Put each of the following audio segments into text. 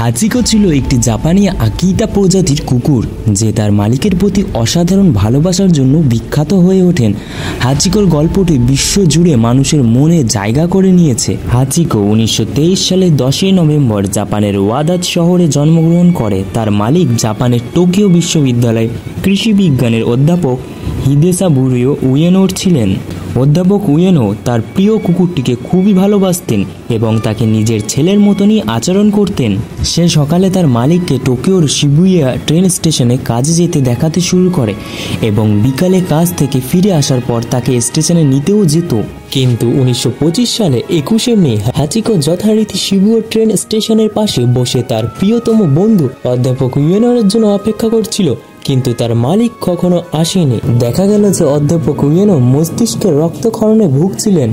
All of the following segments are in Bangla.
হাচিকো ছিল একটি জাপানি আকিতা প্রজাতির কুকুর, যে তার মালিকের প্রতি অসাধারণ ভালোবাসার জন্য বিখ্যাত হয়ে ওঠেন। হাচিকোর গল্পটি বিশ্ব জুড়ে মানুষের মনে জায়গা করে নিয়েছে। হাচিকো 1923 সালে 10 নভেম্বর জাপানের ওয়াদাত শহরে জন্মগ্রহণ করে। তার মালিক জাপানের টোকিও বিশ্ববিদ্যালয়ে কৃষি বিজ্ঞানের অধ্যাপক হিদেসাবুরো উয়েনোর ছিলেন। অধ্যাপক উয়েনো তার প্রিয় কুকুরটিকে খুবই ভালোবাসতেন এবং তাকে নিজের ছেলের মতনই আচরণ করতেন। সে সকালে তার মালিককে টোকিওর শিবুয়া ট্রেন স্টেশনে কাজে যেতে দেখাতে শুরু করে এবং বিকালে কাজ থেকে ফিরে আসার পর তাকে স্টেশনে নিতেও যেত। কিন্তু 1925 সালে 21শে মে হাচিকো যথারীতি শিবুয়া ট্রেন স্টেশনের পাশে বসে তার প্রিয়তম বন্ধু অধ্যাপক উয়েনোর জন্য অপেক্ষা করছিল, কিন্তু তার মালিক কখনো আসেনি। দেখা গেল যে অধ্যাপক উয়েনো মস্তিষ্কের রক্তক্ষরণে ভুগছিলেন,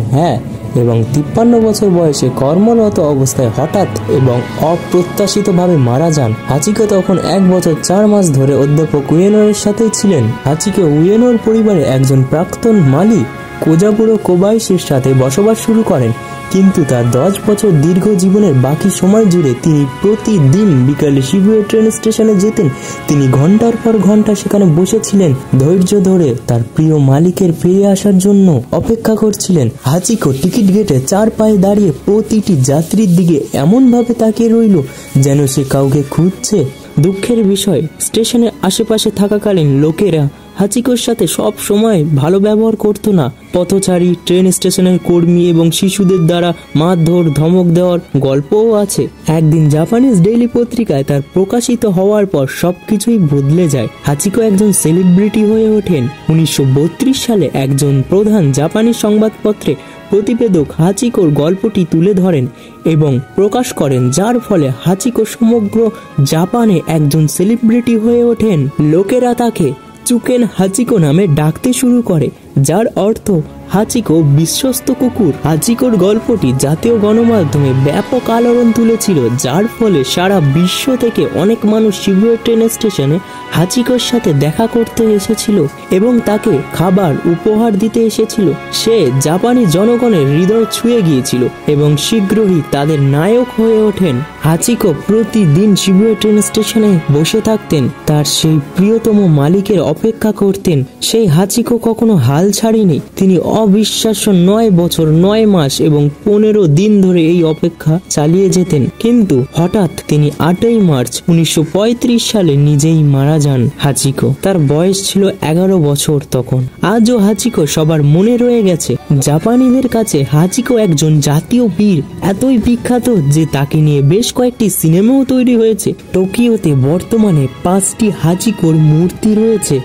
এবং 53 বছর বয়সে কর্মরত অবস্থায় হঠাৎ এবং অপ্রত্যাশিতভাবে মারা যান। হাচিকো তখন 1 বছর 4 মাস ধরে অধ্যাপক উয়েনোর সাথেই ছিলেন। হাচিকো উয়েনোর পরিবারের একজন প্রাক্তন মালিক কোজাবুরো কোবায়াশির সাথে বসবাস শুরু করেন, কিন্তু তার 10 বছর দীর্ঘ জীবনের বাকি সময় জুড়ে তিনি প্রতিদিন বিকালে শিবুয়া ট্রেন স্টেশনে যেতেন। তিনি ঘন্টার পর ঘন্টা সেখানে বসেছিলেন, ধৈর্য ধরে তার প্রিয় মালিকের ফিরে আসার জন্য অপেক্ষা করছিলেন। হাচিকো টিকিট গেটে 4 পায়ে দাঁড়িয়ে প্রতিটি যাত্রীর দিকে এমনভাবে তাকিয়ে রইল যেন সে কাউকে খুঁজছে। দুঃখের বিষয়, স্টেশনের আশেপাশে থাকাকালীন লোকেরা হাচিকোর সাথে সব সময় ভালো ব্যবহার করতো না। পথচারী, ট্রেন স্টেশনের কর্মী এবং শিশুদের দ্বারা মারধর, ধমক দেওয়ার গল্পও আছে। একদিন জাপানিজ ডেইলি পত্রিকায় তার প্রকাশিত হওয়ার পর সবকিছুই বদলে যায়। হাচিকো একজন সেলিব্রিটি হয়ে ওঠেন। 1932 সালে একজন প্রধান জাপানি সংবাদপত্রে প্রতিবেদক হাচিকোর গল্পটি তুলে ধরেন এবং প্রকাশ করেন, যার ফলে হাচিকো সমগ্র জাপানে একজন সেলিব্রিটি হয়ে ওঠেন। লোকেরা তাকে চুকেন হাচিকো নামে ডাকতে শুরু করে, যার অর্থ হাচিকো বিশ্বস্ত কুকুর। হাচিকোর গল্পটি জাতীয় গণমাধ্যমে ব্যাপক আলোড়ন তুলেছিল, যার ফলে সারা বিশ্ব থেকে অনেক মানুষ শিবুয়া ট্রেন স্টেশনে হাচিকোর সাথে দেখা করতে এসেছিল এবং তাকে খাবার উপহার দিতে এসেছিল। সে জাপানি জনগণের হৃদয় ছুঁয়ে গিয়েছিল এবং শীঘ্রই তাদের নায়ক হয়ে ওঠেন। হাচিকো প্রতিদিন শিবুয়া ট্রেন স্টেশনে বসে থাকতেন, তার সেই প্রিয়তম মালিকের অপেক্ষা করতেন। সেই হাচিকো কখনো হাল ছাড়েনি। তিনি অবিশ্বাস্য 9 বছর 9 মাস এবং 15 দিন ধরে এই অপেক্ষা চালিয়ে যেতেন। কিন্তু হঠাৎ তিনি 8ই মার্চ 1935 সালে নিজেই মারা যান। হাচিকো, তার বয়স ছিল 11 বছর তখন। আজও হাচিকো সবার মনে রয়ে গেছে। জাপানিদের কাছে হাচিকো একজন জাতীয় বীর, এতই বিখ্যাত যে তাকে নিয়ে বেশ কয়েকটি সিনেমাও তৈরি হয়েছে। টোকিওতে বর্তমানে 5টি হাচিকোর মূর্তি রয়েছে।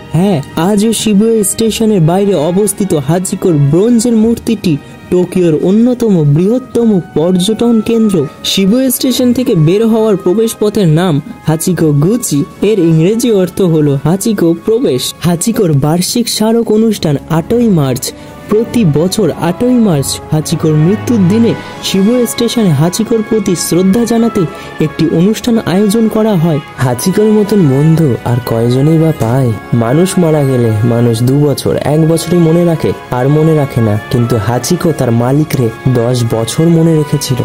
আজও শিবুয়া স্টেশনের বাইরে অবস্থিত হাচিকোর ব্রোঞ্জের মূর্তিটি টোকিওর অন্যতম বৃহত্তম পর্যটন কেন্দ্র। শিবুয়া স্টেশন থেকে বের হওয়ার প্রবেশ পথের নাম হাচিকো গুচি। এর ইংরেজি অর্থ হলো হাচিকো প্রবেশ। হাচিকোর বার্ষিক স্মারক অনুষ্ঠান 8ই মার্চ। প্রতি বছর 8ই মার্চ হাচিকোর মৃত্যুর দিনে শিবুয়া স্টেশনে হাচিকোর প্রতি শ্রদ্ধা জানাতে একটি অনুষ্ঠান আয়োজন করা হয়। হাচিকোর মতন বন্ধু আর কয়জনই বা পায়? মানুষ মারা গেলে মানুষ 2 বছর 1 বছরই মনে রাখে, আর মনে রাখে না, কিন্তু হাচিকো তার মালিকরে 10 বছর মনে রেখেছিল।